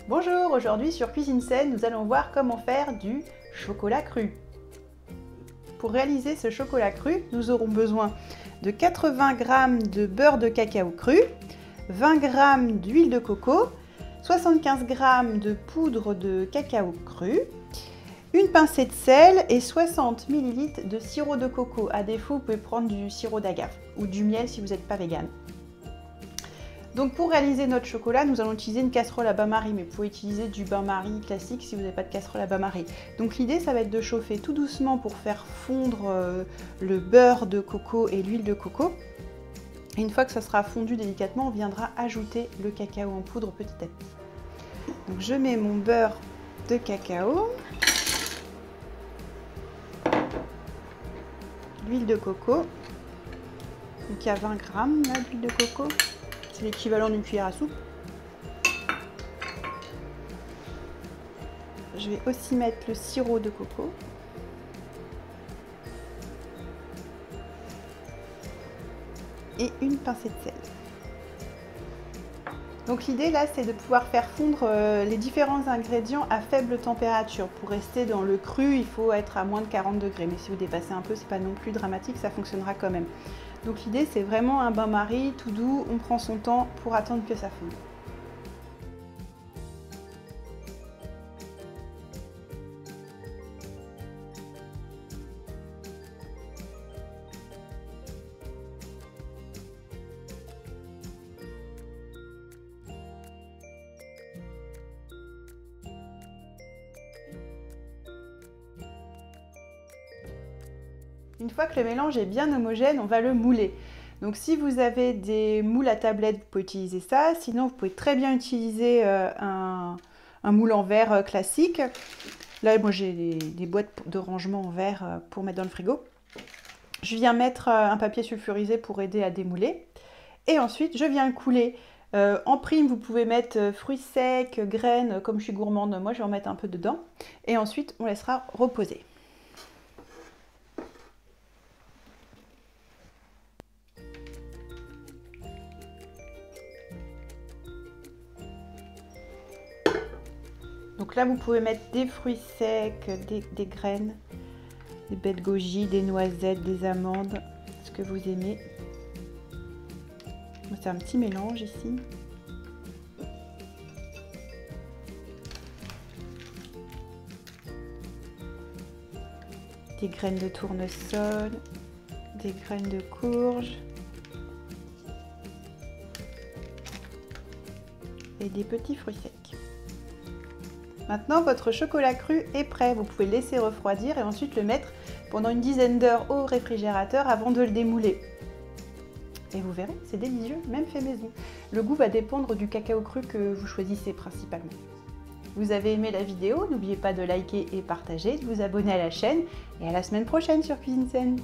Bonjour, aujourd'hui sur Cuisine Saine, nous allons voir comment faire du chocolat cru. Pour réaliser ce chocolat cru, nous aurons besoin de 80 g de beurre de cacao cru, 20 g d'huile de coco, 75 g de poudre de cacao cru, une pincée de sel et 60 ml de sirop de coco. À défaut, vous pouvez prendre du sirop d'agave ou du miel si vous n'êtes pas vegan. Donc pour réaliser notre chocolat, nous allons utiliser une casserole à bain-marie, mais vous pouvez utiliser du bain-marie classique si vous n'avez pas de casserole à bain-marie. Donc l'idée, ça va être de chauffer tout doucement pour faire fondre le beurre de coco et l'huile de coco. Et une fois que ça sera fondu délicatement, on viendra ajouter le cacao en poudre petit à petit. Donc je mets mon beurre de cacao, l'huile de coco, donc il y a 20 g là d'huile de coco. C'est l'équivalent d'une cuillère à soupe. Je vais aussi mettre le sirop de coco. Et une pincée de sel. Donc l'idée là, c'est de pouvoir faire fondre les différents ingrédients à faible température. Pour rester dans le cru, il faut être à moins de 40 degrés. Mais si vous dépassez un peu, c'est pas non plus dramatique, ça fonctionnera quand même. Donc l'idée, c'est vraiment un bain-marie tout doux, on prend son temps pour attendre que ça fonde. Une fois que le mélange est bien homogène, on va le mouler. Donc si vous avez des moules à tablette, vous pouvez utiliser ça. Sinon, vous pouvez très bien utiliser un moule en verre classique. Là, moi j'ai des boîtes de rangement en verre pour mettre dans le frigo. Je viens mettre un papier sulfurisé pour aider à démouler. Et ensuite, je viens le couler. En prime, vous pouvez mettre fruits secs, graines, comme je suis gourmande, moi je vais en mettre un peu dedans. Et ensuite, on laissera reposer. Donc là, vous pouvez mettre des fruits secs, des graines, des baies de goji, des noisettes, des amandes, ce que vous aimez. C'est un petit mélange ici. Des graines de tournesol, des graines de courge et des petits fruits secs. Maintenant, votre chocolat cru est prêt. Vous pouvez le laisser refroidir et ensuite le mettre pendant une dizaine d'heures au réfrigérateur avant de le démouler. Et vous verrez, c'est délicieux, même fait maison. Le goût va dépendre du cacao cru que vous choisissez principalement. Vous avez aimé la vidéo, n'oubliez pas de liker et partager, de vous abonner à la chaîne et à la semaine prochaine sur Cuisine Saine.